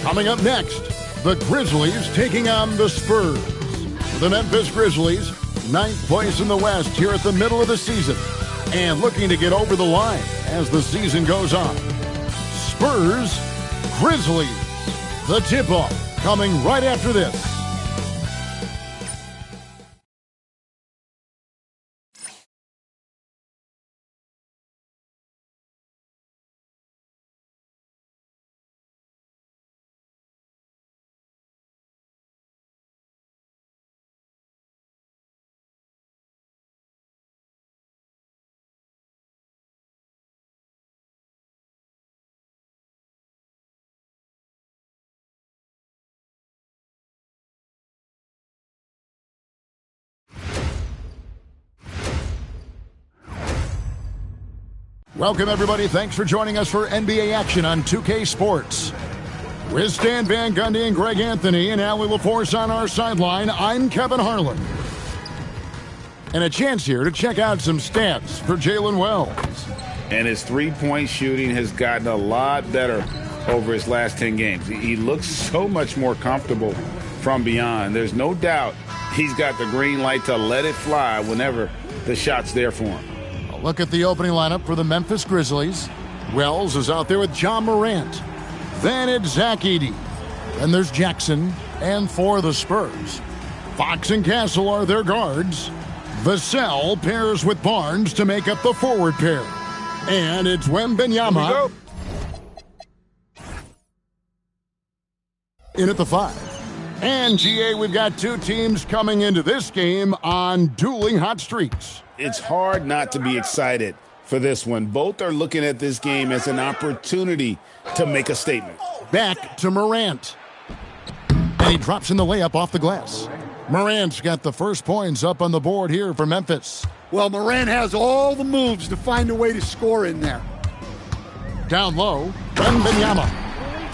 Coming up next, the Grizzlies taking on the Spurs. The Memphis Grizzlies, 9th place in the West here at the middle of the season, and looking to get over the line as the season goes on. Spurs, Grizzlies. The tip-off coming right after this. Welcome, everybody. Thanks for joining us for NBA action on 2K Sports. With Stan Van Gundy and Greg Anthony and Allie LaForce on our sideline, I'm Kevin Harlan. And a chance here to check out some stats for Jalen Wells. And his three-point shooting has gotten a lot better over his last 10 games. He looks so much more comfortable from beyond. There's no doubt he's got the green light to let it fly whenever the shot's there for him. Look at the opening lineup for the Memphis Grizzlies. Wells is out there with John Morant. Then it's Zach Edey. Then there's Jackson. And for the Spurs, Fox and Castle are their guards. Vassell pairs with Barnes to make up the forward pair. And it's Wembanyama in at the 5. And GA, we've got two teams coming into this game on dueling hot streaks. It's hard not to be excited for this one. Both are looking at this game as an opportunity to make a statement. Back to Morant. And he drops in the layup off the glass. Morant's got the first points up on the board here for Memphis. Well, Morant has all the moves to find a way to score in there. Down low, Wembanyama.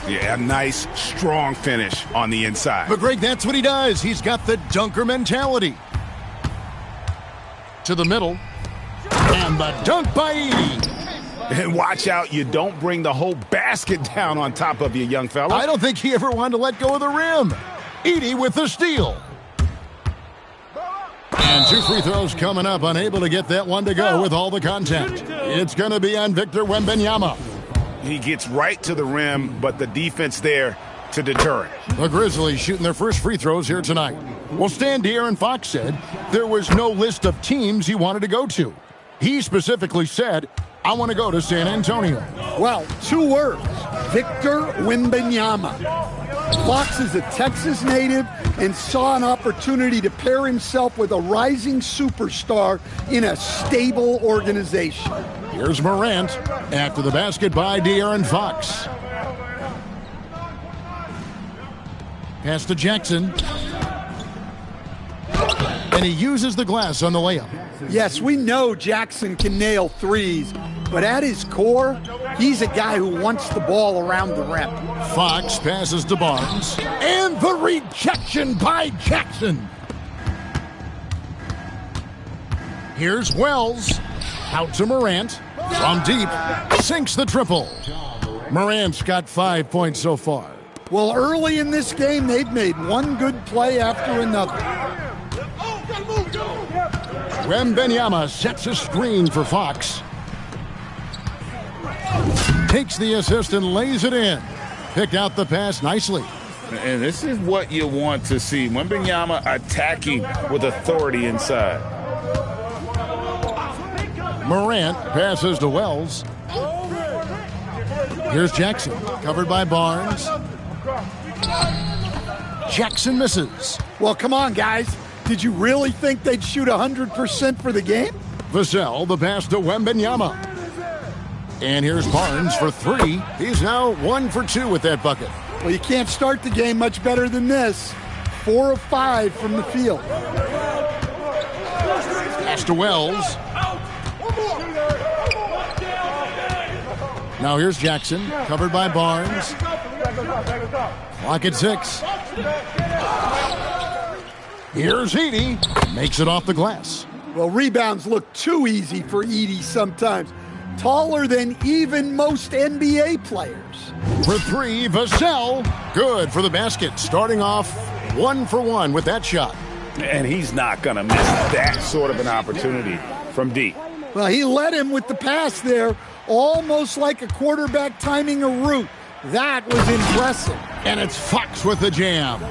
Yeah, a nice, strong finish on the inside. But, Greg, that's what he does. He's got the dunker mentality. To the middle. And the dunk by Edey. And watch out, you don't bring the whole basket down on top of you, young fella. I don't think he ever wanted to let go of the rim. Edey with the steal. And two free throws coming up, unable to get that one to go with all the contact. It's going to be on Victor Wembanyama. He gets right to the rim, but the defense there to deter it. The Grizzlies shooting their first free throws here tonight. Well, Stan De'Aaron Fox said there was no list of teams he wanted to go to. He specifically said, I want to go to San Antonio. Well, 2 words, Victor Wembanyama. Fox is a Texas native and saw an opportunity to pair himself with a rising superstar in a stable organization. Here's Morant after the basket by De'Aaron Fox. Pass to Jackson. And he uses the glass on the layup. Yes, we know Jackson can nail threes, but at his core, he's a guy who wants the ball around the rim. Fox passes to Barnes. And the rejection by Jackson. Here's Wells. Out to Morant. From deep. Sinks the triple. Morant's got 5 points so far. Well, early in this game, they've made one good play after another. Wembanyama sets a screen for Fox. Takes the assist and lays it in. Picked out the pass nicely. And this is what you want to see. Wembanyama attacking with authority inside. Morant passes to Wells. Here's Jackson, covered by Barnes. Jackson misses. Well, come on, guys. Did you really think they'd shoot 100% for the game? Vassell, the pass to Wembanyama. And here's Barnes for three. He's now 1 for 2 with that bucket. Well, you can't start the game much better than this. 4 of 5 from the field. Pass to Wells. Now here's Jackson, covered by Barnes. Clock at 6. Here's Edey. Makes it off the glass. Well, rebounds look too easy for Edey sometimes. Taller than even most NBA players. For three, Vassell. Good for the basket. Starting off 1 for 1 with that shot. And he's not going to miss that sort of an opportunity from deep. Well, he led him with the pass there, almost like a quarterback timing a route. That was impressive. And it's Fox with the jam.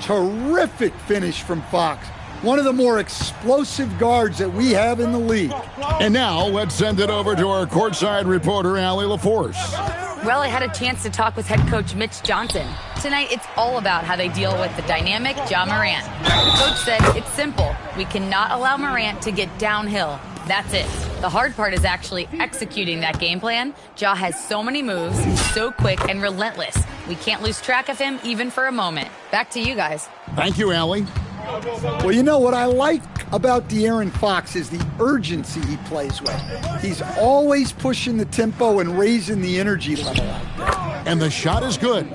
Terrific finish from Fox. One of the more explosive guards that we have in the league. And now let's send it over to our courtside reporter, Allie LaForce. Well, I had a chance to talk with head coach Mitch Johnson. Tonight, it's all about how they deal with the dynamic Ja Morant. The coach said it's simple. We cannot allow Morant to get downhill. That's it. The hard part is actually executing that game plan. Ja has so many moves, he's so quick and relentless. We can't lose track of him even for a moment. Back to you guys. Thank you, Allie. Well, you know what I like about De'Aaron Fox is the urgency he plays with. He's always pushing the tempo and raising the energy level out there. And the shot is good.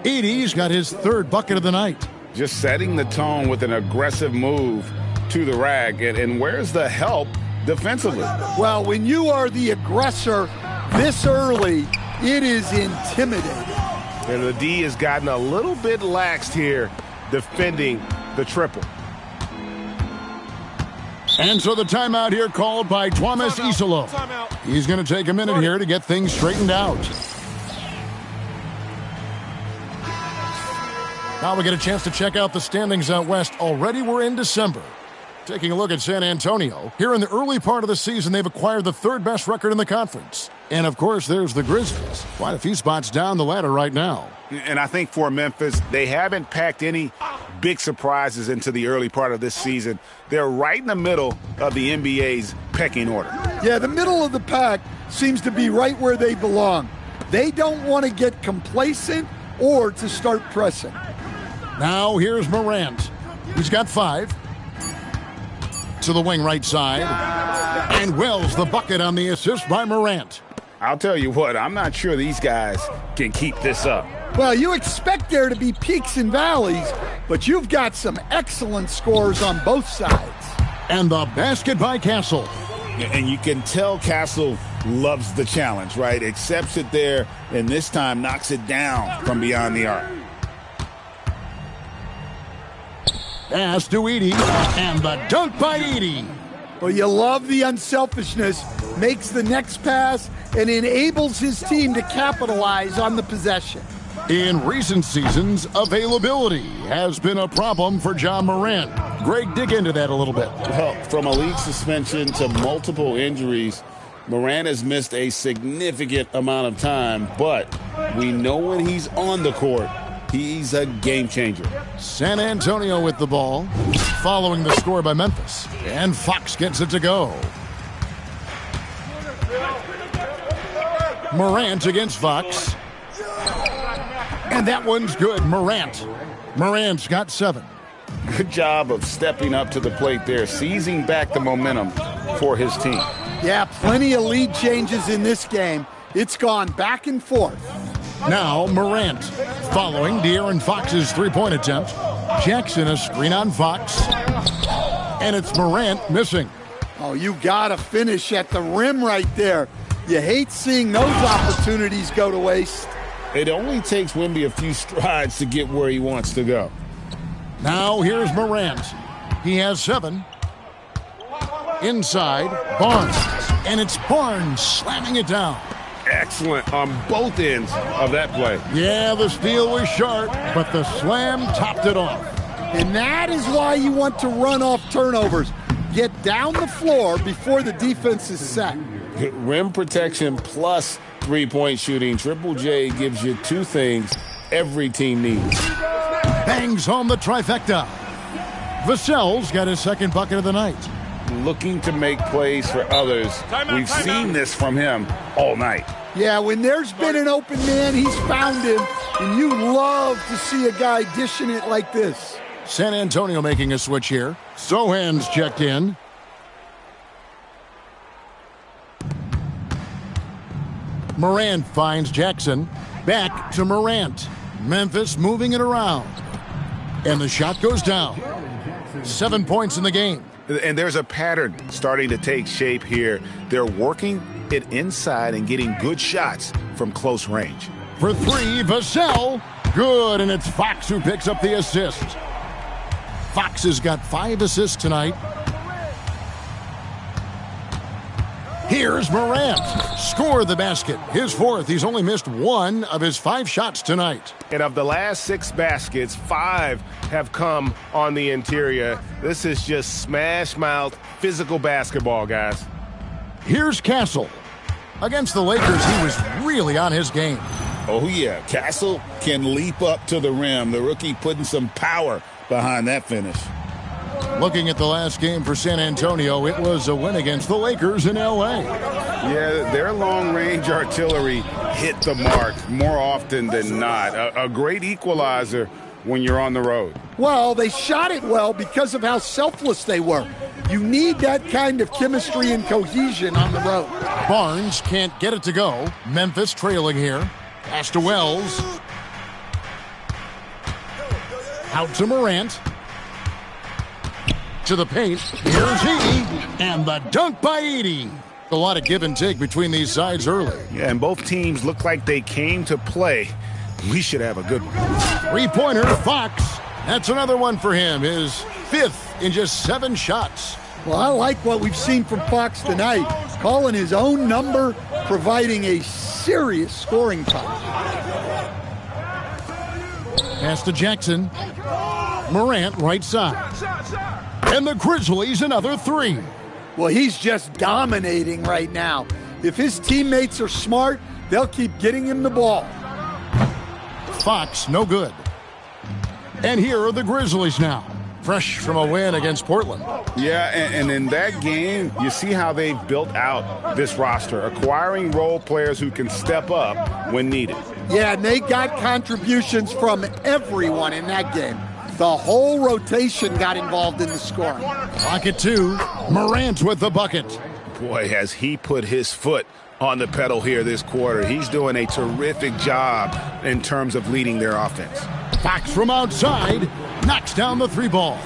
Edey's got his 3rd bucket of the night. Just setting the tone with an aggressive move to the rack. And where's the help defensively? Well, when you are the aggressor this early, it is intimidating. And the D has gotten a little bit laxed here defending the triple. And so the timeout here called by Thomas Isolo. He's going to take a minute here to get things straightened out. Now we get a chance to check out the standings out west. Already we're in December. Taking a look at San Antonio. Here in the early part of the season, they've acquired the 3rd best record in the conference. And, of course, there's the Grizzlies. Quite a few spots down the ladder right now. And I think for Memphis, they haven't packed any big surprises into the early part of this season. They're right in the middle of the NBA's pecking order. Yeah, the middle of the pack seems to be right where they belong. They don't want to get complacent or to start pressing. Now here's Morant. He's got 5. To the wing right side. And Wells the bucket on the assist by Morant. I'll tell you what, I'm not sure these guys can keep this up. Well, you expect there to be peaks and valleys, but you've got some excellent scores on both sides. And the basket by Castle. And you can tell Castle loves the challenge, right? Accepts it there, and this time knocks it down from beyond the arc. Pass to Edey, and the dunk by Edey. Well, you love the unselfishness, makes the next pass, and enables his team to capitalize on the possession. In recent seasons, availability has been a problem for Ja Morant. Greg, dig into that a little bit. Well, from a league suspension to multiple injuries, Morant has missed a significant amount of time, but we know when he's on the court, he's a game changer. San Antonio with the ball, following the score by Memphis. And Fox gets it to go. Morant against Fox. And that one's good. Morant's got 7. Good job of stepping up to the plate there, seizing back the momentum for his team. Yeah, plenty of lead changes in this game. It's gone back and forth. Now Morant, following De'Aaron Fox's 3-point attempt. Jackson a screen on Fox. And it's Morant missing. Oh, you gotta finish at the rim right there. You hate seeing those opportunities go to waste. It only takes Wemby a few strides to get where he wants to go. Now here's Morant. He has 7. Inside, Barnes. And it's Barnes slamming it down. excellent on both ends of that play. Yeah, the steal was sharp, but the slam topped it off. And that is why you want to run off turnovers. Get down the floor before the defense is set. Rim protection plus three-point shooting. Triple J gives you two things every team needs. Bangs home the trifecta. Vassell's got his second bucket of the night. Looking to make plays for others. We've seen this from him all night. Yeah, when there's been an open man, he's found him. And you love to see a guy dishing it like this. San Antonio making a switch here. Sohan's checked in. Morant finds Jackson. Back to Morant. Memphis moving it around. And the shot goes down. 7 points in the game. And there's a pattern starting to take shape here. They're working it inside and getting good shots from close range. For three, Vassell. Good, and it's Fox who picks up the assist. Fox has got 5 assists tonight. Here's Morant. Score the basket. His 4th. He's only missed 1 of his 5 shots tonight. And of the last 6 baskets, 5 have come on the interior. This is just smash mouth physical basketball, guys. Here's Castle. Against the Lakers, he was really on his game. Oh, yeah. Castle can leap up to the rim. The rookie putting some power behind that finish. Looking at the last game for San Antonio, it was a win against the Lakers in L.A. Yeah, their long-range artillery hit the mark more often than not. A great equalizer when you're on the road. Well, they shot it well because of how selfless they were. You need that kind of chemistry and cohesion on the road. Barnes can't get it to go. Memphis trailing here. Pass to Wells. Out to Morant. To the paint. Here's he. And the dunk by Edey. A lot of give and take between these sides early. Yeah, and both teams look like they came to play. We should have a good one. Three-pointer, Fox. That's another one for him. His 5th in just 7 shots. Well, I like what we've seen from Fox tonight. Calling his own number, providing a serious scoring touch. Pass to Jackson. Morant right side. And the Grizzlies another 3. Well, he's just dominating right now. If his teammates are smart, they'll keep getting him the ball. Fox, no good. And here are the Grizzlies now. Fresh from a win against Portland. Yeah, and in that game, you see how they've built out this roster, acquiring role players who can step up when needed. Yeah, and they got contributions from everyone in that game. The whole rotation got involved in the scoring. Pocket 2, Morant with the bucket. Boy, has he put his foot on the pedal here this quarter. He's doing a terrific job in terms of leading their offense. Fox from outside knocks down the 3 ball.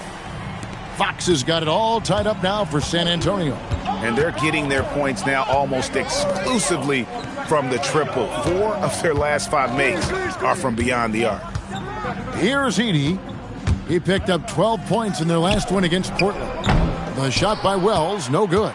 Fox has got it all tied up now for San Antonio. And they're getting their points now almost exclusively from the triple. 4 of their last 5 makes are from beyond the arc. Here's Edey. He picked up 12 points in their last win against Portland. The shot by Wells, no good.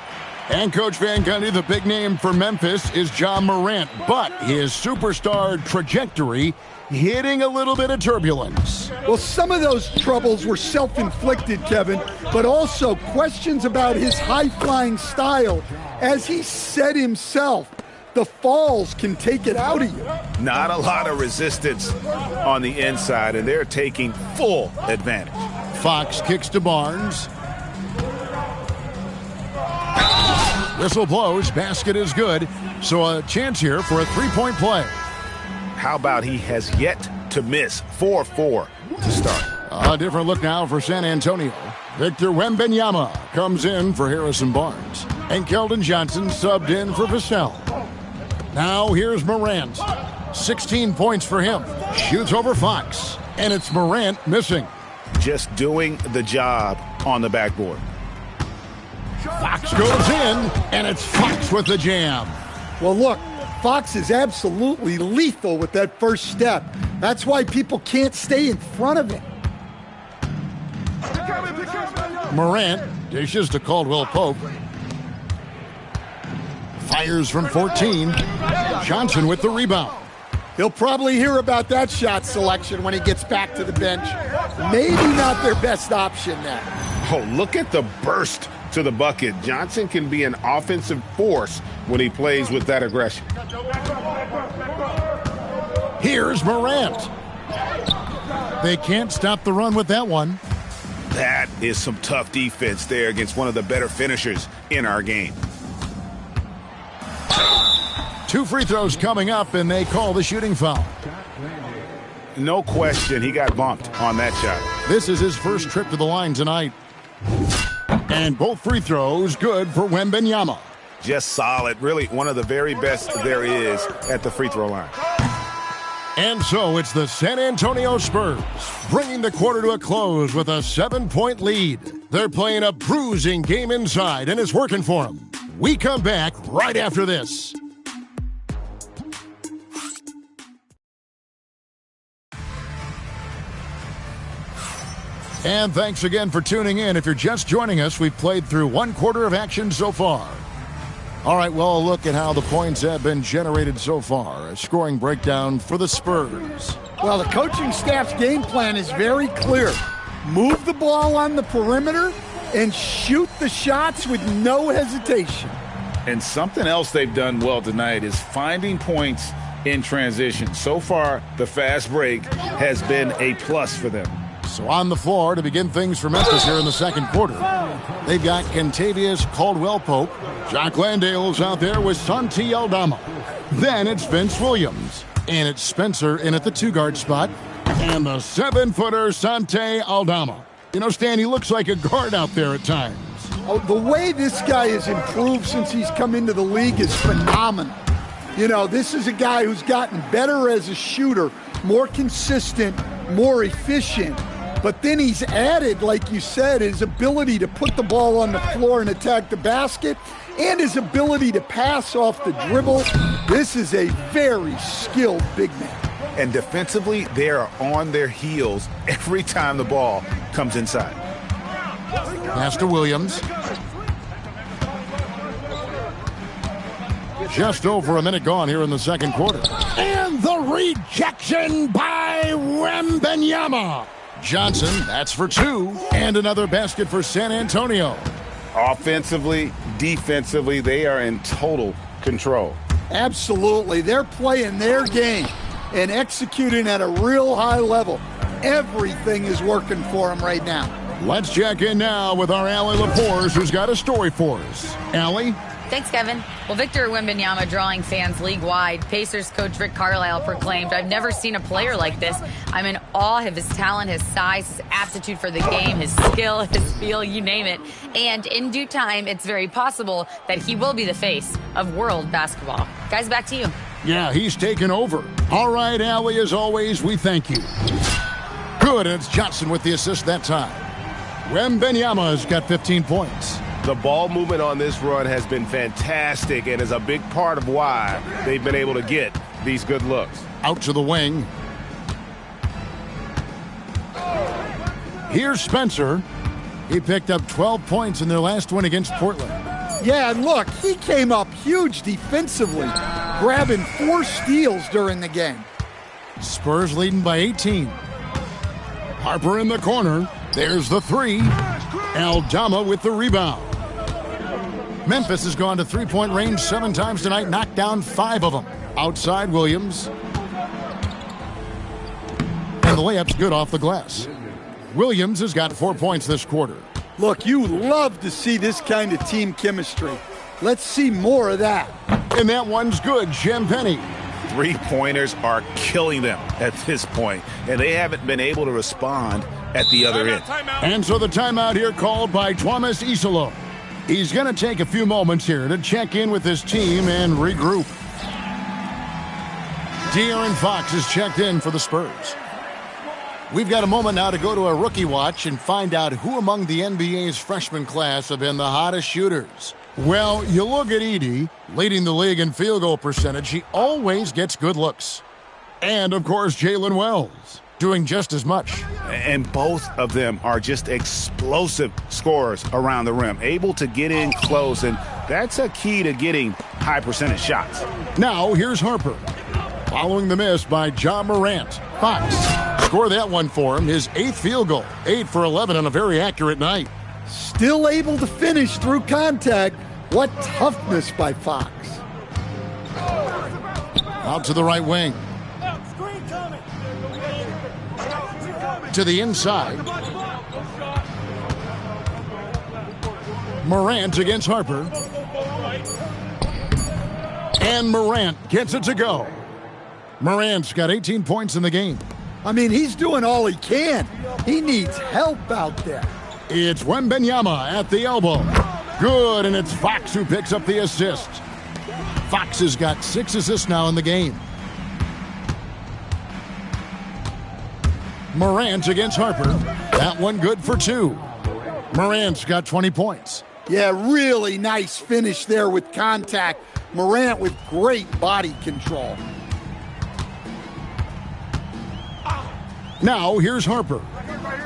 And Coach Van Gundy, the big name for Memphis is Ja Morant, but his superstar trajectory hitting a little bit of turbulence. Well, some of those troubles were self-inflicted, Kevin, but also questions about his high-flying style. As he said himself, the falls can take it out of you. Not a lot of resistance on the inside, and they're taking full advantage. Fox kicks to Barnes. Whistle blows, basket is good, so a chance here for a 3-point play. How about he has yet to miss 4-4 to start? A different look now for San Antonio. Victor Wembanyama comes in for Harrison Barnes. And Keldon Johnson subbed in for Vassell. Now here's Morant. 16 points for him. Shoots over Fox. And it's Morant missing. Just doing the job on the backboard. Fox goes in, and it's Fox with the jam. Well, look, Fox is absolutely lethal with that first step. That's why people can't stay in front of him. Morant dishes to Caldwell Pope. Fires from 14. Johnson with the rebound. He'll probably hear about that shot selection when he gets back to the bench. Maybe not their best option now. Oh, look at the burst to the bucket. Johnson can be an offensive force when he plays with that aggression. Here's Morant. They can't stop the run with that one. That is some tough defense there against one of the better finishers in our game. 2 free throws coming up, and they call the shooting foul. No question, he got bumped on that shot. This is his first trip to the line tonight. And both free throws good for Wembanyama. Just solid. Really one of the very best there is at the free throw line. And so it's the San Antonio Spurs bringing the quarter to a close with a 7-point lead. They're playing a bruising game inside, and it's working for them. We come back right after this. And thanks again for tuning in. If you're just joining us, we've played through 1 quarter of action so far. All right, well, a look at how the points have been generated so far. A scoring breakdown for the Spurs. Well, the coaching staff's game plan is very clear. Move the ball on the perimeter and shoot the shots with no hesitation. And something else they've done well tonight is finding points in transition. So far, the fast break has been a plus for them. So on the floor to begin things for Memphis here in the second quarter, they've got Kentavious Caldwell-Pope. Jock Landale's out there with Santi Aldama. Then it's Vince Williams. And it's Spencer in at the 2-guard spot. And the 7-footer Santi Aldama. You know, Stan, he looks like a guard out there at times. Oh, the way this guy has improved since he's come into the league is phenomenal. You know, this is a guy who's gotten better as a shooter, more consistent, more efficient. But then he's added, like you said, his ability to put the ball on the floor and attack the basket, and his ability to pass off the dribble. This is a very skilled big man. And defensively, they are on their heels every time the ball comes inside. Pass to Williams. Just over a minute gone here in the second quarter. And the rejection by Wembanyama. Johnson, that's for 2. And another basket for San Antonio. Offensively, defensively, they are in total control. Absolutely. They're playing their game and executing at a real high level. Everything is working for them right now. Let's check in now with our Allie Laporte, who's got a story for us. Allie? Thanks, Kevin. Well, Victor Wembanyama drawing fans league-wide. Pacers coach Rick Carlisle proclaimed, "I've never seen a player like this. I'm in awe of his talent, his size, his aptitude for the game, his skill, his feel, you name it. And in due time, it's very possible that he will be the face of world basketball." Guys, back to you. Yeah, he's taken over. All right, Allie, as always, we thank you. Good, and it's Johnson with the assist that time. Wembanyama's got 15 points. The ball movement on this run has been fantastic and is a big part of why they've been able to get these good looks. Out to the wing. Here's Spencer. He picked up 12 points in their last win against Portland. Yeah, and look, he came up huge defensively, grabbing 4 steals during the game. Spurs leading by 18. Harper in the corner. There's the 3. Aldama with the rebound. Memphis has gone to three-point range 7 times tonight, knocked down 5 of them. Outside Williams. And the layup's good off the glass. Williams has got 4 points this quarter. Look, you love to see this kind of team chemistry. Let's see more of that. And that one's good, Champagnie. 3-pointers are killing them at this point, and they haven't been able to respond at the other end. And so the timeout here called by Thomas Isolo. He's going to take a few moments here to check in with his team and regroup. De'Aaron Fox is checked in for the Spurs. We've got a moment now to go to a rookie watch and find out who among the NBA's freshman class have been the hottest shooters. Well, you look at Edey, leading the league in field goal percentage. He always gets good looks. And, of course, Jalen Wells, doing just as much. And both of them are just explosive scorers around the rim, able to get in close, and That's a key to getting high percentage shots. Now here's Harper. Following the miss by John Morant. Fox score that one for him. His 8th field goal. 8 for 11 on a very accurate night. Still able to finish through contact. What toughness by Fox. Out to the right wing. To the inside. Morant against Harper. And Morant gets it to go. Morant's got 18 points in the game. I mean, he's doing all he can. He needs help out there. It's Wembanyama at the elbow. Good, and it's Fox who picks up the assist. Fox has got 6 assists now in the game. Morant against Harper. That one good for 2. Morant's got 20 points. Yeah, really nice finish there with contact. Morant with great body control. Now here's Harper.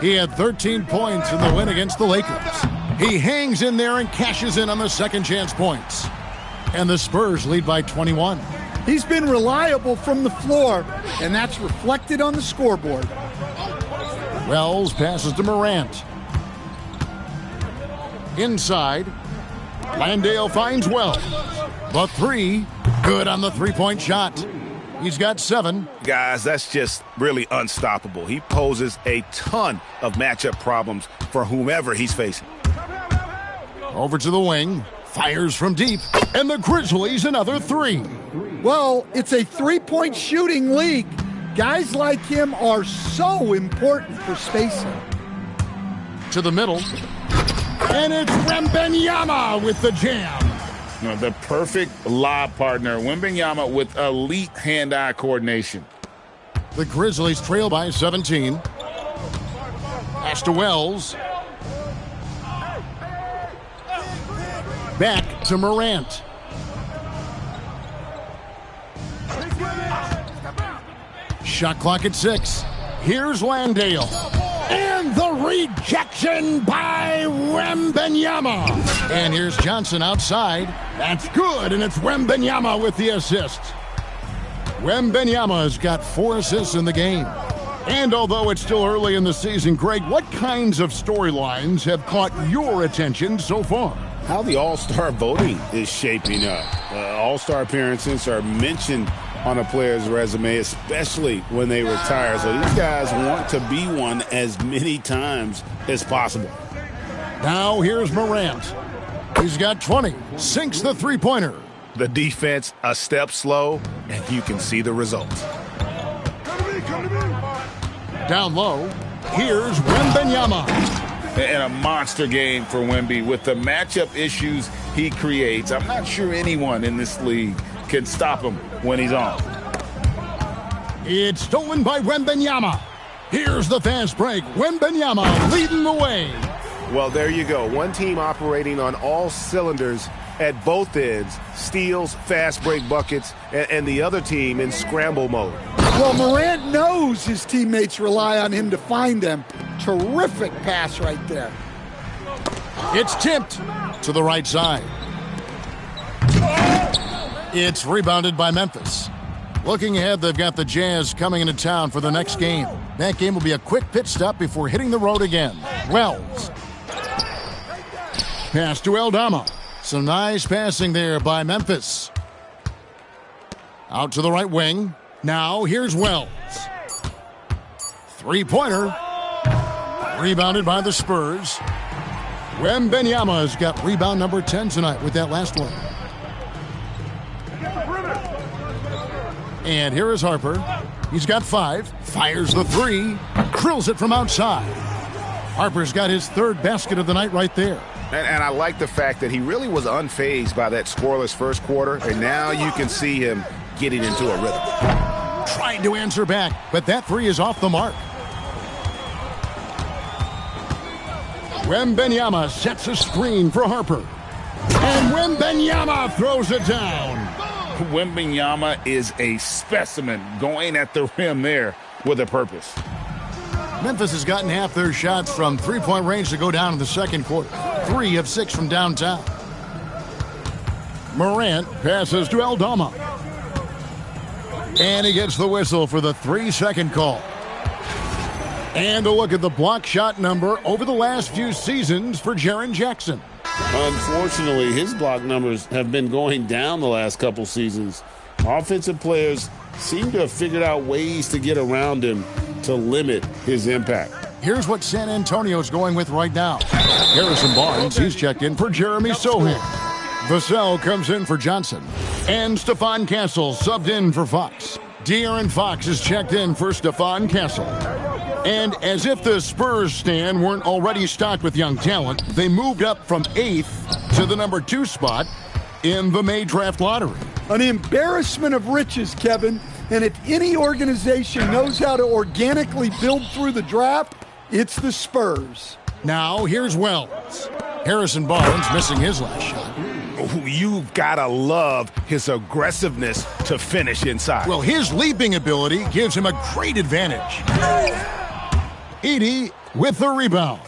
He had 13 points in the win against the Lakers. He hangs in there and cashes in on the second chance points. And the Spurs lead by 21. He's been reliable from the floor, and that's reflected on the scoreboard. Wells passes to Morant. Inside. Landale finds Wells. The 3, good on the three-point shot. He's got 7. Guys, that's just really unstoppable. He poses a ton of matchup problems for whomever he's facing. Over to the wing. Fires from deep. And the Grizzlies another 3. Well, it's a three-point shooting league. Guys like him are so important for spacing. To the middle. And it's Wembanyama with the jam. The perfect lob partner. Wembanyama with elite hand-eye coordination. The Grizzlies trail by 17. Pass to Wells. Back to Morant. Shot clock at 6. Here's Landale. And the rejection by Wembanyama. And here's Johnson outside. That's good, and it's Wembanyama with the assist. Wembanyama's got 4 assists in the game. And although it's still early in the season, Greg, what kinds of storylines have caught your attention so far? How the All-Star voting is shaping up. All-Star appearances are mentioned on a player's resume, especially when they retire. So these guys want to be one as many times as possible. Now here's Morant. He's got 20. Sinks the three-pointer. The defense a step slow, and you can see the results. Down low, here's Wembanyama. And a monster game for Wemby with the matchup issues he creates. I'm not sure anyone in this league can stop him when he's on. It's stolen by Wembanyama. Here's the fast break. Wembanyama leading the way. Well, there you go. One team operating on all cylinders at both ends. Steals, fast break buckets, and the other team in scramble mode. Well, Morant knows his teammates rely on him to find them. Terrific pass right there. It's tipped to the right side. It's rebounded by Memphis. Looking ahead, they've got the Jazz coming into town for the next game. That game will be a quick pit stop before hitting the road again. Wells. Pass to Aldama. Some nice passing there by Memphis. Out to the right wing. Now here's Wells. Three-pointer. Rebounded by the Spurs. Wembanyama's got rebound number 10 tonight with that last one. And here is Harper. He's got 5. Fires the 3. Drills it from outside. Harper's got his 3rd basket of the night right there. And I like the fact that he really was unfazed by that scoreless first quarter, and now you can see him getting into a rhythm. Trying to answer back, but that 3 is off the mark. Wembanyama sets a screen for Harper. And Wembanyama throws it down. Wembanyama is a specimen going at the rim there with a purpose. Memphis has gotten half their shots from three-point range to go down in the second quarter. 3 of 6 from downtown. Morant passes to Aldama. And he gets the whistle for the 3-second call. And a look at the block shot number over the last few seasons for Jaren Jackson. Unfortunately, his block numbers have been going down the last couple seasons. Offensive players seem to have figured out ways to get around him to limit his impact. Here's what San Antonio's going with right now. Harrison Barnes, he's checked in for Jeremy Sohan. Vassell comes in for Johnson. And Stephon Castle subbed in for Fox. De'Aaron Fox is checked in for Stephon Castle. And as if the Spurs stand weren't already stocked with young talent, they moved up from 8th to the number 2 spot in the May draft lottery. An embarrassment of riches, Kevin. And if any organization knows how to organically build through the draft, it's the Spurs. Now here's Wells. Harrison Barnes missing his last shot. You've got to love his aggressiveness to finish inside. Well, his leaping ability gives him a great advantage. Edey with the rebound.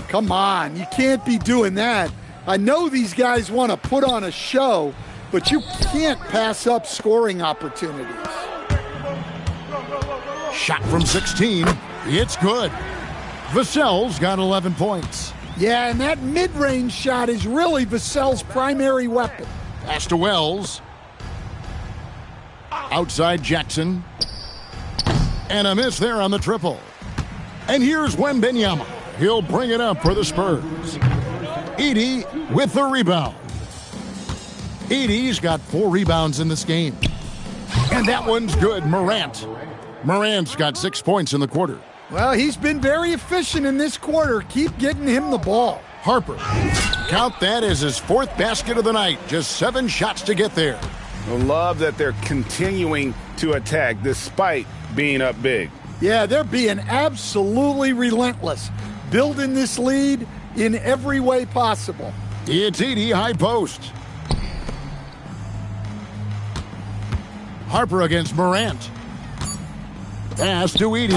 Come on, you can't be doing that. I know these guys want to put on a show, but you can't pass up scoring opportunities. Shot from 16. It's good. Vassell's got 11 points. Yeah, and that mid-range shot is really Vassell's primary weapon. Pass to Wells. Outside Jackson. And a miss there on the triple. And here's Wembanyama. He'll bring it up for the Spurs. Edey with the rebound. Edey's got 4 rebounds in this game. And that one's good. Morant's got 6 points in the quarter. Well, he's been very efficient in this quarter. Keep getting him the ball. Harper. Count that as his 4th basket of the night. Just 7 shots to get there. I love that they're continuing to attack despite being up big. Yeah, they're being absolutely relentless, building this lead in every way possible. It's Edey, high post. Harper against Morant. Pass to Edey,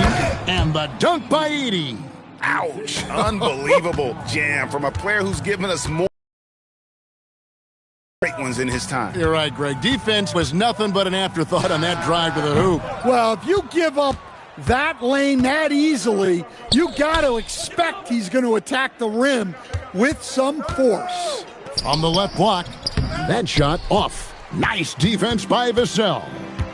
and the dunk by Edey. Ouch. Unbelievable jam from a player who's given us more great ones in his time. You're right, Greg. Defense was nothing but an afterthought on that drive to the hoop. Well, if you give up that lane that easily, you got to expect he's going to attack the rim with some force. On the left block, that shot off. Nice defense by Vassell.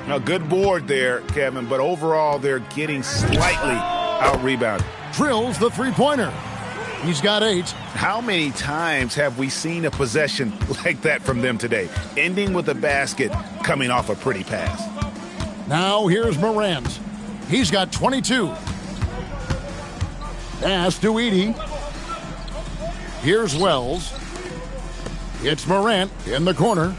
A good board there, Kevin, but overall they're getting slightly out-rebounded. Drills the three-pointer. He's got 8. How many times have we seen a possession like that from them today, ending with a basket coming off a pretty pass? Now here's Morant. He's got 22. Pass to Edey. Here's Wells. It's Morant in the corner.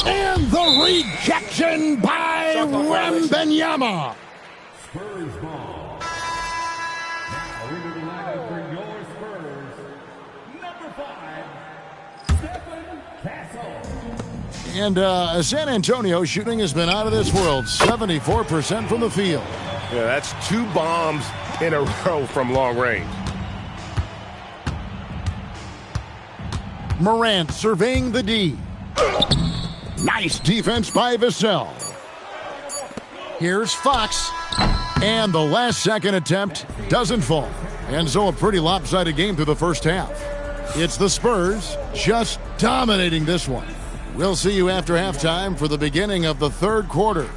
And the rejection by Wembanyama. Spurs ball. Now into the lineup for your Spurs, number 5, Stephen Castle. And San Antonio shooting has been out of this world. 74% from the field. Yeah, that's 2 bombs in a row from long range. Morant surveying the D. Nice defense by Vassell. Here's Fox. And the last-second attempt doesn't fall. And so a pretty lopsided game through the first half. It's the Spurs just dominating this one. We'll see you after halftime for the beginning of the third quarter.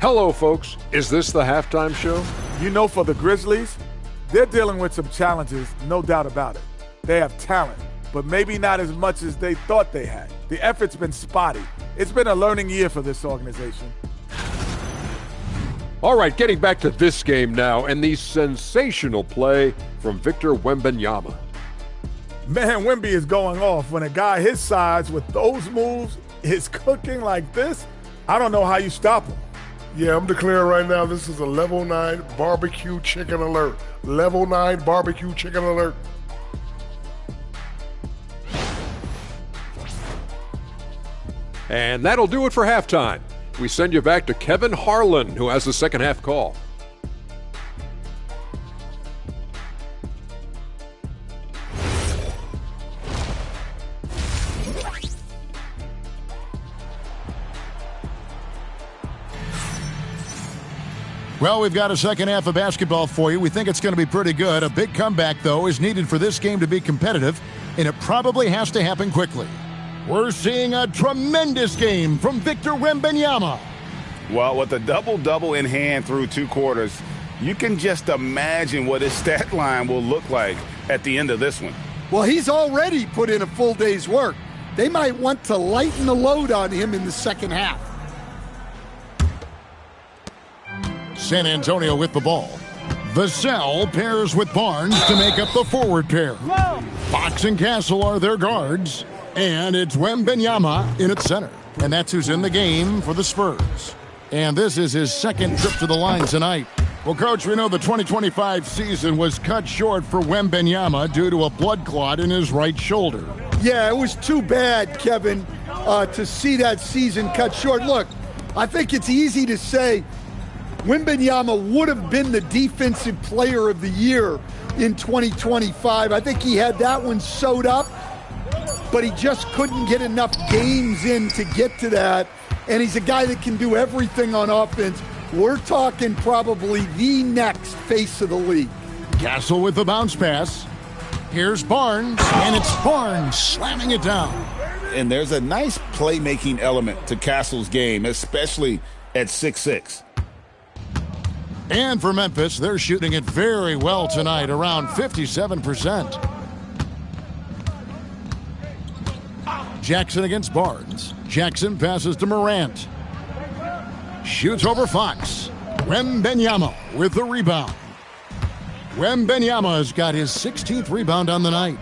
Hello, folks. Is this the halftime show? You know, for the Grizzlies, they're dealing with some challenges, no doubt about it. They have talent, but maybe not as much as they thought they had. The effort's been spotty. It's been a learning year for this organization. All right, getting back to this game now and the sensational play from Victor Wembanyama. Man, Wemby is going off. When a guy his size with those moves is cooking like this, I don't know how you stop him. Yeah, I'm declaring right now this is a level 9 barbecue chicken alert. Level 9 barbecue chicken alert. And that'll do it for halftime. We send you back to Kevin Harlan, who has the second half call. Well, we've got a second half of basketball for you. We think it's going to be pretty good. A big comeback, though, is needed for this game to be competitive, and it probably has to happen quickly. We're seeing a tremendous game from Victor Wembanyama. Well, with a double-double in hand through 2 quarters, you can just imagine what his stat line will look like at the end of this one. Well, he's already put in a full day's work. They might want to lighten the load on him in the second half. San Antonio with the ball. Vassell pairs with Barnes to make up the forward pair. Fox and Castle are their guards, and it's Wembanyama in its center. And that's who's in the game for the Spurs. And this is his second trip to the line tonight. Well, Coach, we know the 2025 season was cut short for Wembanyama due to a blood clot in his right shoulder. Yeah, it was too bad, Kevin, to see that season cut short. Look, I think it's easy to say Wembanyama would have been the defensive player of the year in 2025. I think he had that one sewed up, but he just couldn't get enough games in to get to that. And he's a guy that can do everything on offense. We're talking probably the next face of the league. Castle with the bounce pass. Here's Barnes, and it's Barnes slamming it down. And there's a nice playmaking element to Castle's game, especially at 6'6". And for Memphis, they're shooting it very well tonight, around 57%. Jackson against Barnes. Jackson passes to Morant. Shoots over Fox. Wembanyama with the rebound. Wembanyama's got his 16th rebound on the night.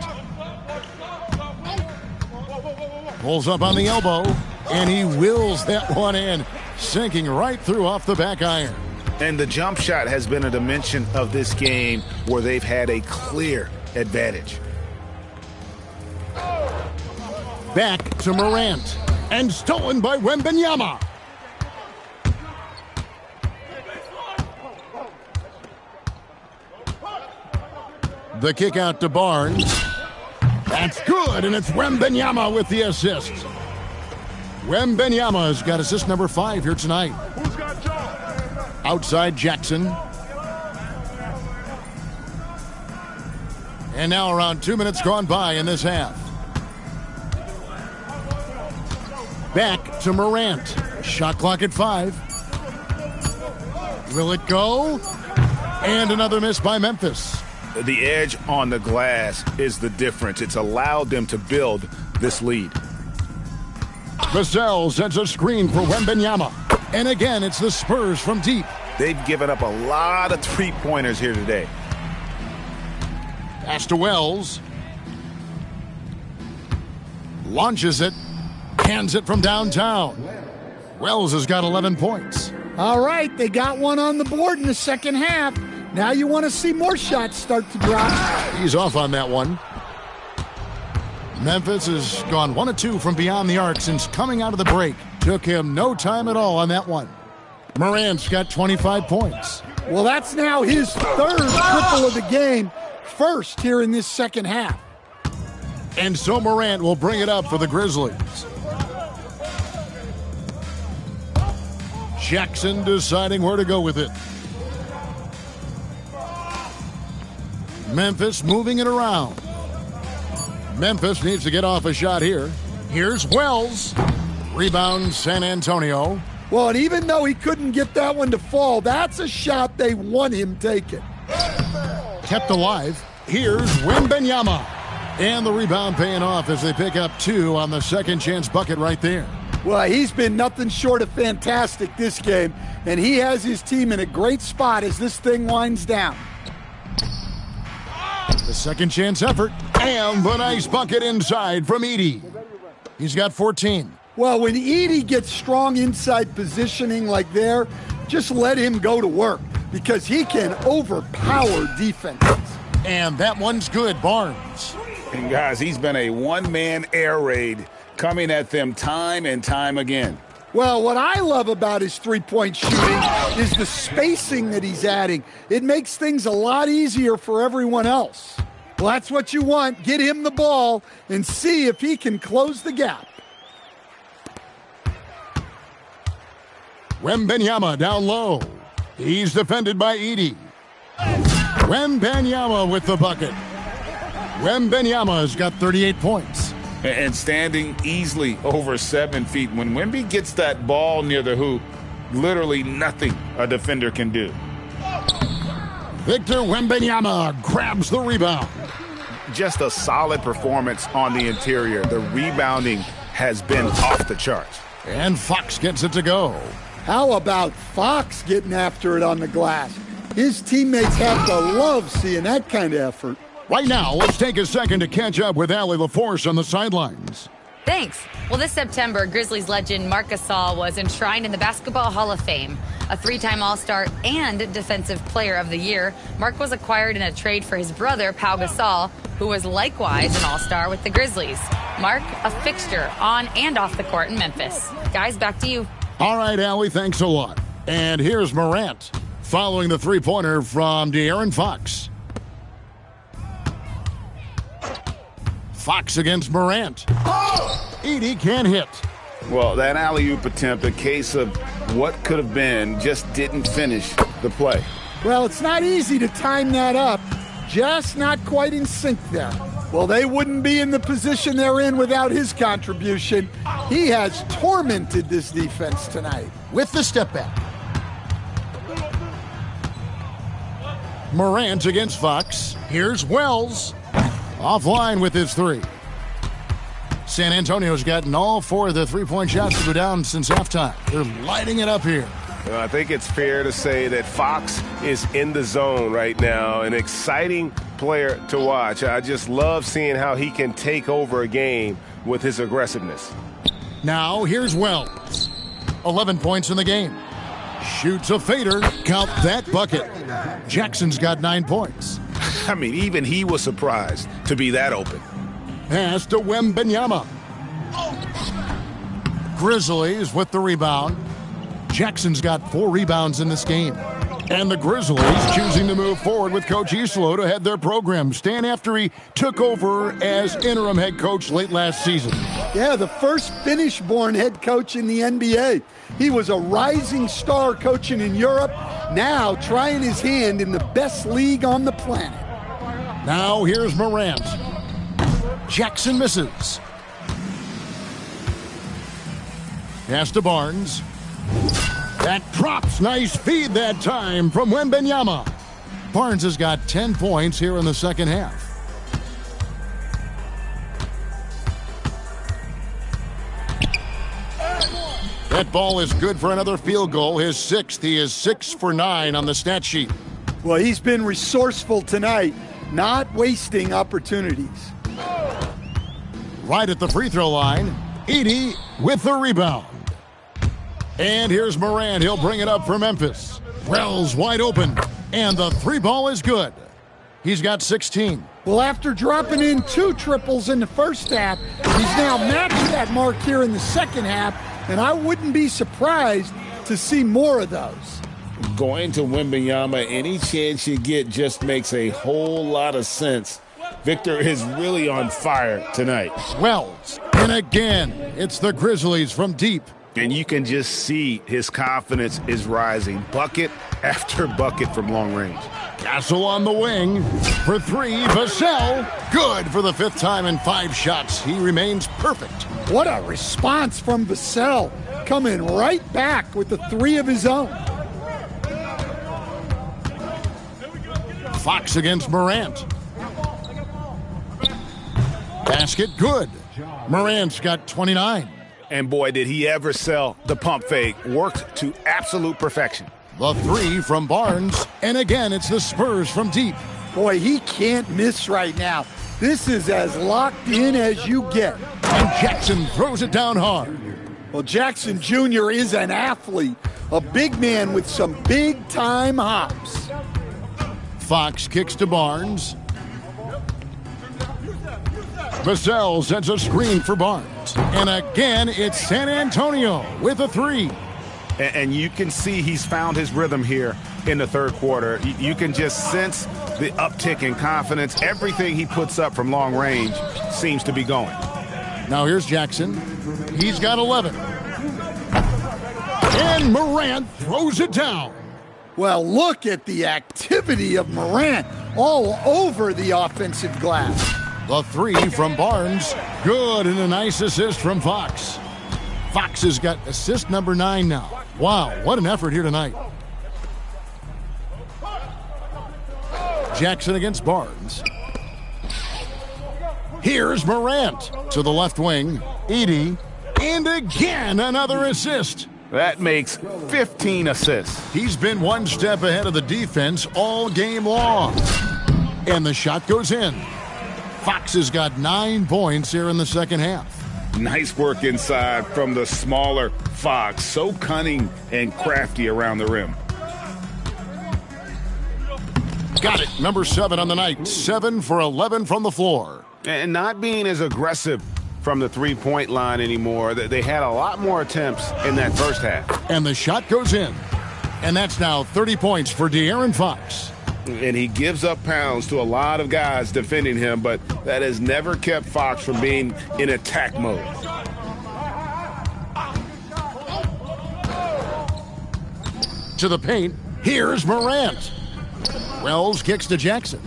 Pulls up on the elbow, and he wills that one in, sinking right through off the back iron. And the jump shot has been a dimension of this game where they've had a clear advantage. Back to Morant, and stolen by Wembanyama. The kick out to Barnes. That's good, and it's Wembanyama with the assist. Wembanyama's got assist number 5 here tonight. Outside Jackson. And now around 2 minutes gone by in this half. Back to Morant. Shot clock at 5. Will it go? And another miss by Memphis. The edge on the glass is the difference. It's allowed them to build this lead. Vassell sends a screen for Wembanyama. And again, it's the Spurs from deep. They've given up a lot of three-pointers here today. Pass to Wells. Launches it. Hands it from downtown. Wells has got 11 points. All right, they got one on the board in the second half. Now you want to see more shots start to drop. He's off on that one. Memphis has gone 1 of 2 from beyond the arc since coming out of the break. Took him no time at all on that one. Morant's got 25 points. Well, that's now his third triple of the game. First here in this second half. And so Morant will bring it up for the Grizzlies. Jackson deciding where to go with it. Memphis moving it around. Memphis needs to get off a shot here. Here's Wells. Rebound San Antonio. Well, and even though he couldn't get that one to fall, that's a shot they want him taking. Kept alive. Here's Wembanyama. And the rebound paying off as they pick up 2 on the second chance bucket right there. Well, he's been nothing short of fantastic this game, and he has his team in a great spot as this thing winds down. The second chance effort, and the nice bucket inside from Edey. He's got 14. Well, when Edey gets strong inside positioning like there, just let him go to work because he can overpower defenses. And that one's good, Barnes. And guys, he's been a one-man air raid coming at them time and time again. Well, what I love about his three-point shooting is the spacing that he's adding. It makes things a lot easier for everyone else. Well, that's what you want. Get him the ball and see if he can close the gap. Wembanyama down low. He's defended by Edey. Wembanyama with the bucket. Wembanyama's got 38 points. And standing easily over 7 feet. When Wemby gets that ball near the hoop, literally nothing a defender can do. Victor Wembanyama grabs the rebound. Just a solid performance on the interior. The rebounding has been off the charts. And Fox gets it to go. How about Fox getting after it on the glass? His teammates have to love seeing that kind of effort. Right now, let's take a second to catch up with Allie LaForce on the sidelines. Thanks. Well, this September, Grizzlies legend Marc Gasol was enshrined in the Basketball Hall of Fame. A 3-time All-Star and Defensive Player of the Year, Marc was acquired in a trade for his brother, Pau Gasol, who was likewise an All-Star with the Grizzlies. Marc, a fixture on and off the court in Memphis. Guys, back to you. All right, Allie, thanks a lot. And here's Morant, following the three-pointer from De'Aaron Fox. Fox against Morant. Edey can't hit. Well, that alley-oop attempt, a case of what could have been, just didn't finish the play. Well, it's not easy to time that up. Just not quite in sync there. Well, they wouldn't be in the position they're in without his contribution. He has tormented this defense tonight. With the step back. Morant against Fox. Here's Wells. Offline with his three. San Antonio's gotten all 4 of the three-point shots to go down since halftime. They're lighting it up here. Well, I think it's fair to say that Fox is in the zone right now, an exciting player to watch. I just love seeing how he can take over a game with his aggressiveness. Now here's Wells. 11 points in the game. Shoots a fader. Count that bucket. Jackson's got 9 points. I mean, even he was surprised to be that open. Pass to Wembanyama. Grizzlies with the rebound. Jackson's got 4 rebounds in this game. And the Grizzlies choosing to move forward with Coach Islo to head their program. Stan after he took over as interim head coach late last season. Yeah, the first Finnish-born head coach in the NBA. He was a rising star coaching in Europe, now trying his hand in the best league on the planet. Now here's Morant. Jackson misses. Pass to Barnes. That drops. Nice feed that time from Wembanyama. Barnes has got 10 points here in the second half. That ball is good for another field goal, his 6th. He is 6 for 9 on the stat sheet. Well, he's been resourceful tonight, not wasting opportunities. Right at the free throw line, Edey with the rebound. And here's Morant. He'll bring it up for Memphis. Wells wide open, and the 3 ball is good. He's got 16. Well, after dropping in 2 triples in the first half, he's now matched that mark here in the second half, and I wouldn't be surprised to see more of those. Going to Wembanyama, any chance you get just makes a whole lot of sense. Victor is really on fire tonight. Wells, and again, it's the Grizzlies from deep. And you can just see his confidence is rising. Bucket after bucket from long range. Castle on the wing for 3. Vassell, good for the 5th time in 5 shots. He remains perfect. What a response from Vassell, coming right back with the 3 of his own. Fox against Morant. Basket good. Morant's got 29. And boy, did he ever sell the pump fake. Worked to absolute perfection. The 3 from Barnes. And again, it's the Spurs from deep. Boy, he can't miss right now. This is as locked in as you get. And Jackson throws it down hard. Well, Jackson Jr. is an athlete. A big man with some big-time hops. Fox kicks to Barnes. Vassell sends a screen for Barnes. And again, it's San Antonio with a three. And you can see he's found his rhythm here in the third quarter. You can just sense the uptick in confidence. Everything he puts up from long range seems to be going. Now here's Jackson. He's got 11. And Morant throws it down. Well, look at the activity of Morant all over the offensive glass. The three from Barnes. Good, and a nice assist from Fox. Fox has got assist number 9 now. Wow, what an effort here tonight. Jackson against Barnes. Here's Morant to the left wing. Edey, and again another assist. That makes 15 assists. He's been one step ahead of the defense all game long. And the shot goes in. Fox has got 9 points here in the second half. Nice work inside from the smaller Fox. So cunning and crafty around the rim. Got it. Number 7 on the night. 7 for 11 from the floor. And not being as aggressive from the three-point line anymore. They had a lot more attempts in that first half. And the shot goes in. And that's now 30 points for De'Aaron Fox. And he gives up pounds to a lot of guys defending him, but that has never kept Fox from being in attack mode. To the paint, here's Morant. Wells kicks to Jackson.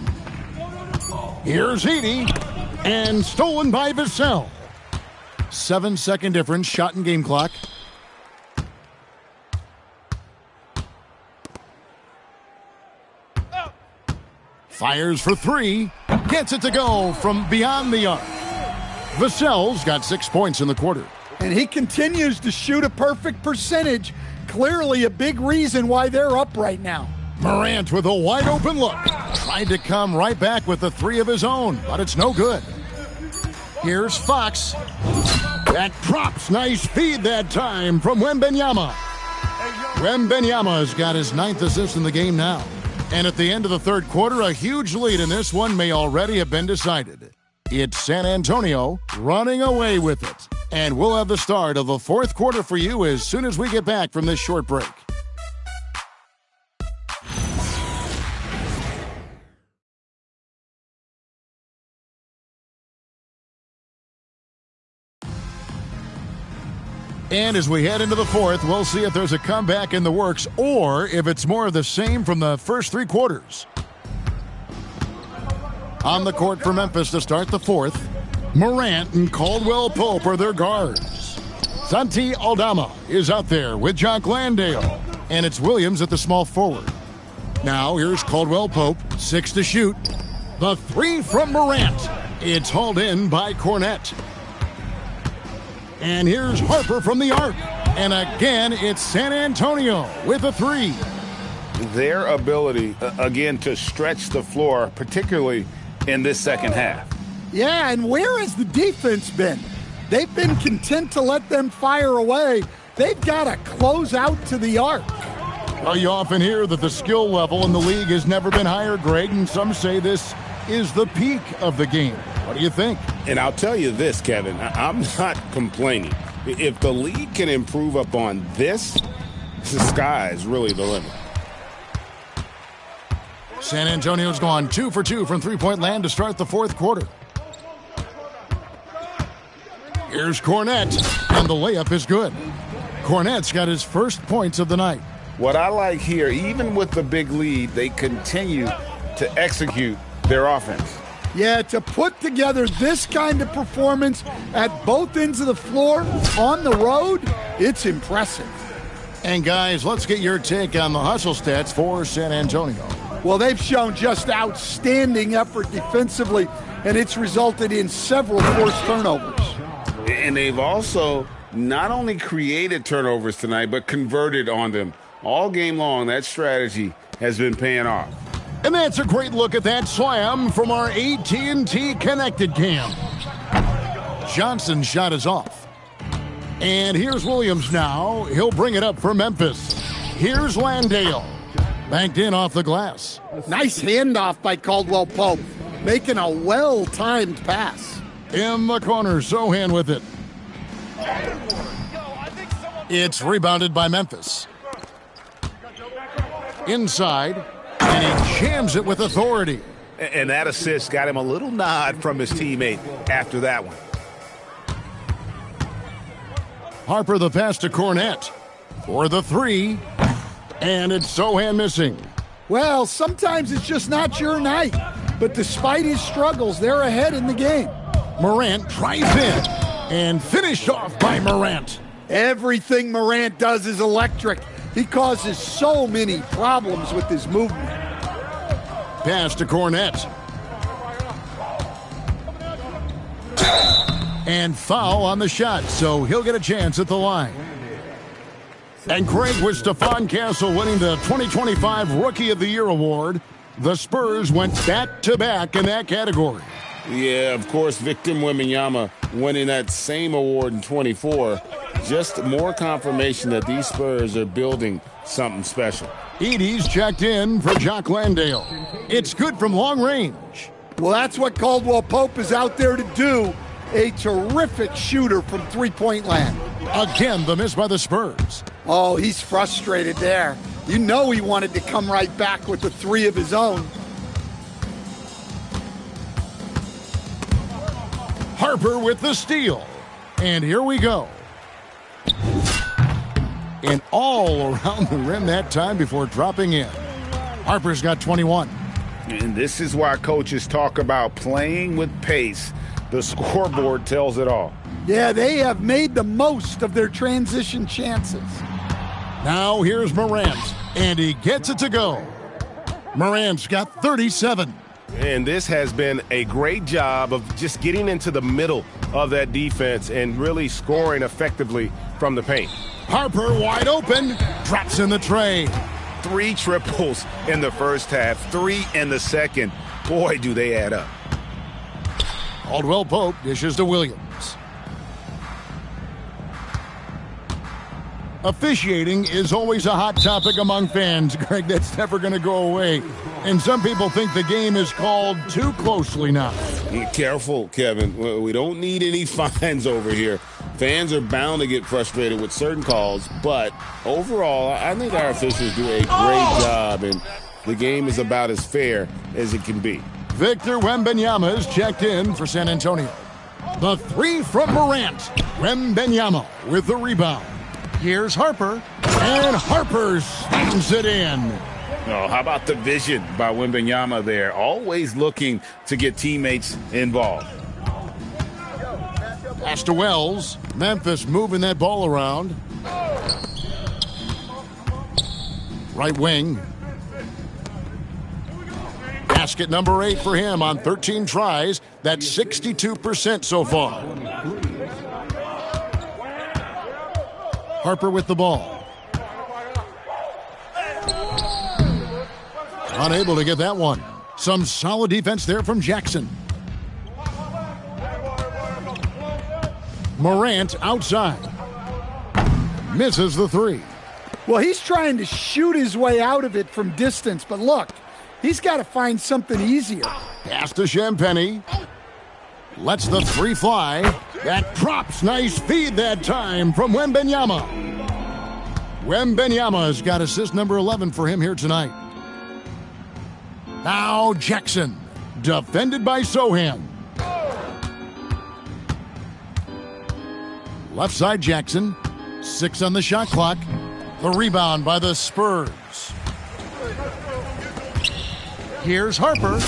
Here's Edey, and stolen by Vassell. 7-second difference, shot and game clock. Fires for 3, gets it to go from beyond the arc. Vassell's got 6 points in the quarter. And he continues to shoot a perfect percentage. Clearly a big reason why they're up right now. Morant with a wide open look. Tried to come right back with the 3 of his own, but it's no good. Here's Fox. That props, nice feed that time from Wembanyama. Wembanyama's got his 9th assist in the game now. And at the end of the third quarter, a huge lead in this one may already have been decided. It's San Antonio running away with it. And we'll have the start of the fourth quarter for you as soon as we get back from this short break. And as we head into the fourth, we'll see if there's a comeback in the works or if it's more of the same from the first 3 quarters. On the court for Memphis to start the fourth, Morant and Caldwell Pope are their guards. Santi Aldama is out there with Jock Landale, and it's Williams at the small forward. Now here's Caldwell Pope, 6 to shoot. The 3 from Morant. It's hauled in by Cornette. And here's Harper from the arc. And again, it's San Antonio with a 3. Their ability, again, to stretch the floor, particularly in this second half. Yeah, and where has the defense been? They've been content to let them fire away. They've got to close out to the arc. Well, you often hear that the skill level in the league has never been higher, Greg, and some say this is the peak of the game. What do you think? And I'll tell you this, Kevin, I'm not complaining. If the league can improve upon this, the sky is really the limit. San Antonio's gone 2 for 2 from three-point land to start the fourth quarter. Here's Cornette, and the layup is good. Cornette's got his first points of the night. What I like here, even with the big lead, they continue to execute their offense. Yeah, to put together this kind of performance at both ends of the floor on the road, it's impressive. And guys, let's get your take on the hustle stats for San Antonio. Well, they've shown just outstanding effort defensively, and it's resulted in several forced turnovers. And they've also not only created turnovers tonight, but converted on them. All game long, that strategy has been paying off. And that's a great look at that slam from our AT&T Connected Cam. Johnson's shot is off. And here's Williams now. He'll bring it up for Memphis. Here's Landale. Banked in off the glass. Nice handoff by Caldwell Pope, making a well-timed pass. In the corner, Sohan with it. It's rebounded by Memphis. Inside, and he jams it with authority. And that assist got him a little nod from his teammate after that one. Harper the pass to Cornette for the three, and it's Sohan missing. Well, sometimes it's just not your night. But despite his struggles, they're ahead in the game. Morant drives in and finished off by Morant. Everything Morant does is electric. He causes so many problems with his movement. Pass to Cornette. And foul on the shot, so he'll get a chance at the line. And Craig, with Stephon Castle winning the 2025 Rookie of the Year award, the Spurs went back-to-back in that category. Yeah, of course, Victor Wembanyama winning that same award in 24. Just more confirmation that these Spurs are building something special. Edey's checked in for Jock Landale. It's good from long range. Well, that's what Caldwell Pope is out there to do. A terrific shooter from three-point land. Again, the miss by the Spurs. Oh, he's frustrated there. You know he wanted to come right back with the three of his own. Harper with the steal. And here we go. And all around the rim that time before dropping in. Harper's got 21. And this is why coaches talk about playing with pace. The scoreboard tells it all. Yeah, they have made the most of their transition chances. Now here's Morant, and he gets it to go. Morant's got 37. And this has been a great job of just getting into the middle of that defense and really scoring effectively from the paint. Harper wide open, drops in the tray. 3 triples in the first half, 3 in the second. Boy, do they add up. Caldwell Pope dishes to Williams. Officiating is always a hot topic among fans, Greg. That's never going to go away. And some people think the game is called too closely now. Be careful, Kevin. We don't need any fines over here. Fans are bound to get frustrated with certain calls, but overall, I think our officials do a great job, and the game is about as fair as it can be. Victor Wembanyama is checked in for San Antonio. The three from Morant. Wembanyama with the rebound. Here's Harper, and Harper slams it in. Oh, how about the vision by Wembanyama there? Always looking to get teammates involved. Pass to Wells. Memphis moving that ball around. Right wing. Basket number 8 for him on 13 tries. That's 62% so far. Harper with the ball. Unable to get that one. Some solid defense there from Jackson. Morant outside. Misses the three. Well, he's trying to shoot his way out of it from distance, but look, he's got to find something easier. Pass to Champagny. Lets the three fly. That drops. Nice feed that time from Wembanyama. Wembanyama's got assist number 11 for him here tonight. Now Jackson. Defended by Sohan. Left side Jackson. 6 on the shot clock. The rebound by the Spurs. Here's Harper.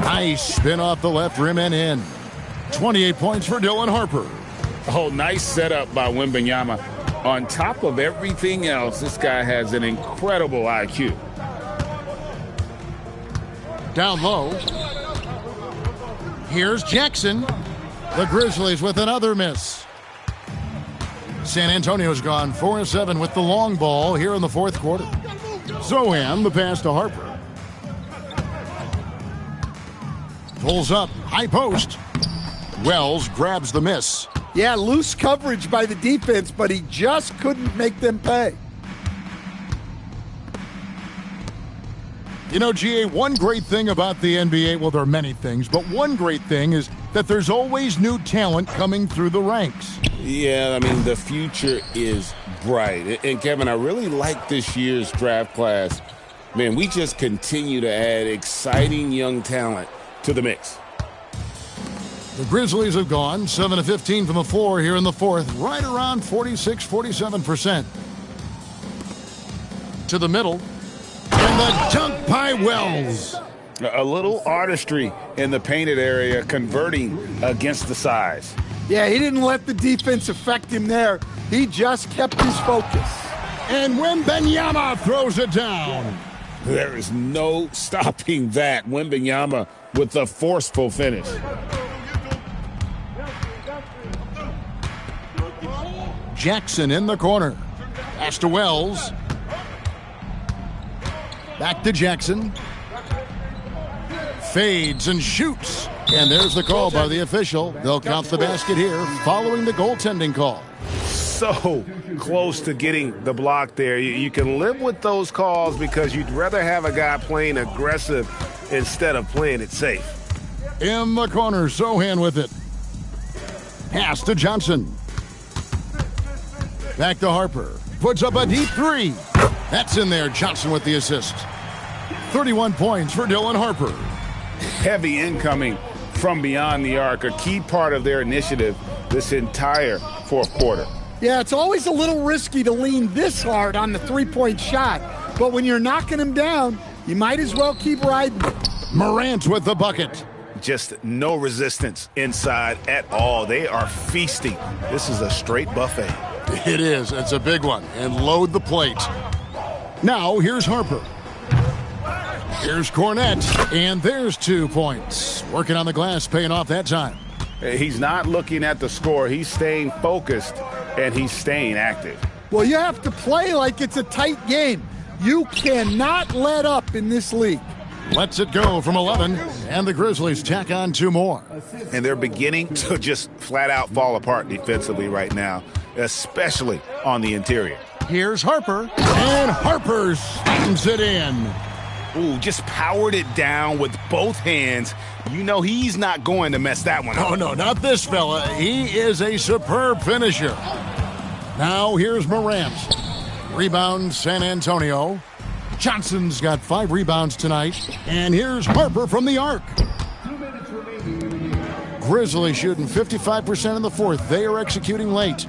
Nice spin off the left rim and in. 28 points for Dylan Harper. Oh, nice setup by Wembanyama. On top of everything else, this guy has an incredible IQ. Down low. Here's Jackson. The Grizzlies with another miss. San Antonio's gone 4-7 with the long ball here in the fourth quarter. Sohan, the pass to Harper. Pulls up, high post. Wells grabs the miss. Yeah, loose coverage by the defense, but he just couldn't make them pay. You know, GA, one great thing about the NBA, well, there are many things, but one great thing is that there's always new talent coming through the ranks. Yeah, I mean, the future is bright. And, Kevin, I really like this year's draft class. Man, we just continue to add exciting young talent to the mix. The Grizzlies have gone 7 of 15 from the floor here in the fourth, right around 46-47%. To the middle, and the dunk by Wells. A little artistry in the painted area, converting against the size. Yeah, he didn't let the defense affect him there. He just kept his focus. And Wembanyama throws it down. There is no stopping that. Wembanyama with the forceful finish. Jackson in the corner. Pass to Wells. Back to Jackson. Fades and shoots. And there's the call by the official. They'll count the basket here following the goaltending call. So close to getting the block there. You can live with those calls because you'd rather have a guy playing aggressive instead of playing it safe. In the corner, Sohan with it. Pass to Johnson. Back to Harper. Puts up a deep three. That's in there. Johnson with the assist. 31 points for Dylan Harper. Heavy incoming from beyond the arc, a key part of their initiative this entire fourth quarter. Yeah, it's always a little risky to lean this hard on the three-point shot. But when you're knocking him down, you might as well keep riding. Morant with the bucket. Just no resistance inside at all. They are feasting. This is a straight buffet. It is. It's a big one. And load the plate. Now, here's Harper. Here's Cornette. And there's 2 points. Working on the glass, paying off that time. He's not looking at the score. He's staying focused, and he's staying active. Well, you have to play like it's a tight game. You cannot let up in this league. Lets it go from 11, and the Grizzlies tack on 2 more. And they're beginning to just flat out fall apart defensively right now, especially on the interior. Here's Harper, and Harper slams it in. Ooh, just powered it down with both hands. You know he's not going to mess that one up. Oh, no, not this fella. He is a superb finisher. Now here's Morant. Rebound, San Antonio. Johnson's got 5 rebounds tonight. And here's Harper from the arc. Grizzlies shooting 55% in the fourth. They are executing late.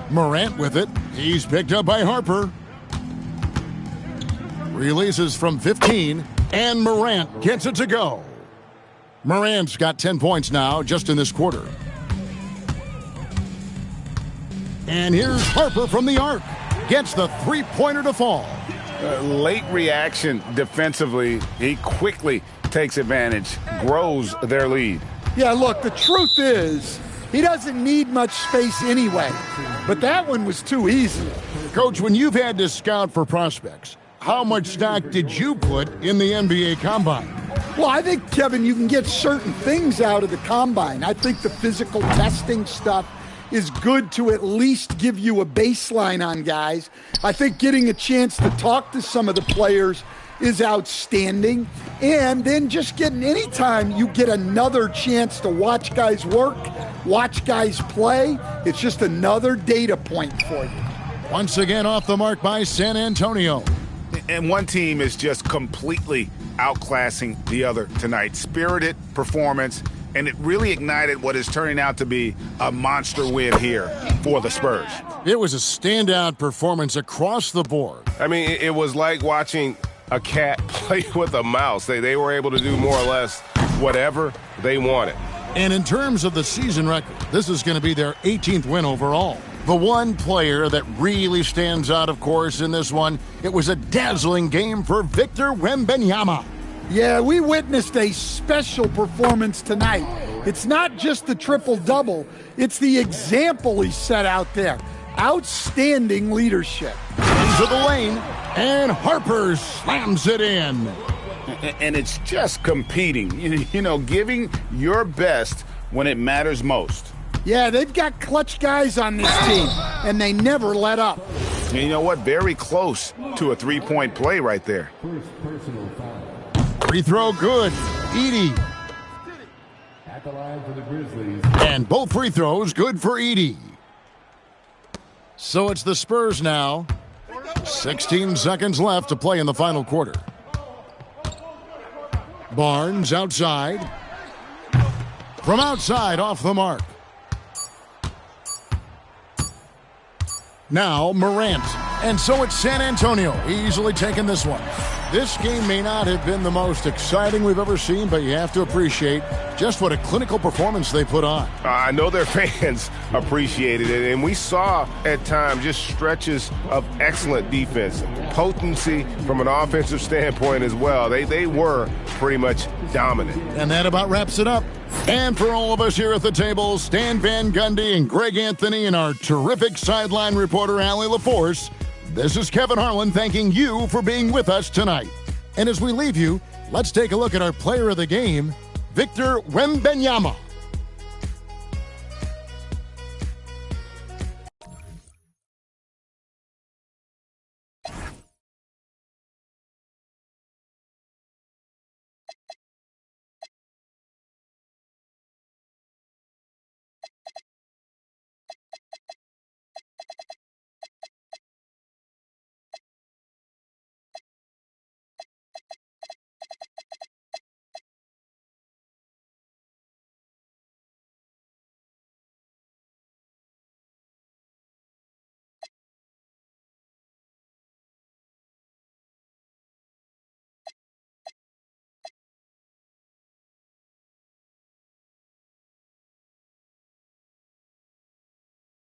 Morant with it. He's picked up by Harper. Releases from 15, and Morant gets it to go. Morant's got 10 points now just in this quarter. And here's Harper from the arc. Gets the three-pointer to fall. Late reaction defensively. He quickly takes advantage, grows their lead. Yeah, look, the truth is he doesn't need much space anyway. But that one was too easy. Coach, when you've had to scout for prospects, how much stock did you put in the NBA Combine? Well, I think, Kevin, you can get certain things out of the Combine. I think the physical testing stuff is good to at least give you a baseline on guys. I think getting a chance to talk to some of the players is outstanding. And then just getting any time you get another chance to watch guys work, watch guys play, it's just another data point for you. Once again off the mark by San Antonio. And one team is just completely outclassing the other tonight. Spirited performance, and it really ignited what is turning out to be a monster win here for the Spurs. It was a standout performance across the board. I mean, it was like watching a cat play with a mouse. They were able to do more or less whatever they wanted. And in terms of the season record, this is going to be their 18th win overall. The one player that really stands out, of course, in this one, it was a dazzling game for Victor Wembanyama. Yeah, we witnessed a special performance tonight. It's not just the triple-double, it's the example he set out there. Outstanding leadership. Into the lane, and Harper slams it in. And it's just competing, you know, giving your best when it matters most. Yeah, they've got clutch guys on this team, and they never let up. And you know what? Very close to a three-point play right there. Free throw good. Edey. At the line for the Grizzlies. And both free throws good for Edey. So it's the Spurs now. 16 seconds left to play in the final quarter. Barnes outside. From outside, off the mark. Now Morant. And so it's San Antonio, easily taking this one. This game may not have been the most exciting we've ever seen, but you have to appreciate just what a clinical performance they put on. I know their fans appreciated it, and we saw at times just stretches of excellent defense, potency from an offensive standpoint as well. They were pretty much dominant. And that about wraps it up. And for all of us here at the table, Stan Van Gundy and Greg Anthony and our terrific sideline reporter, Allie LaForce, this is Kevin Harlan thanking you for being with us tonight. And as we leave you, let's take a look at our player of the game, Victor Wembanyama.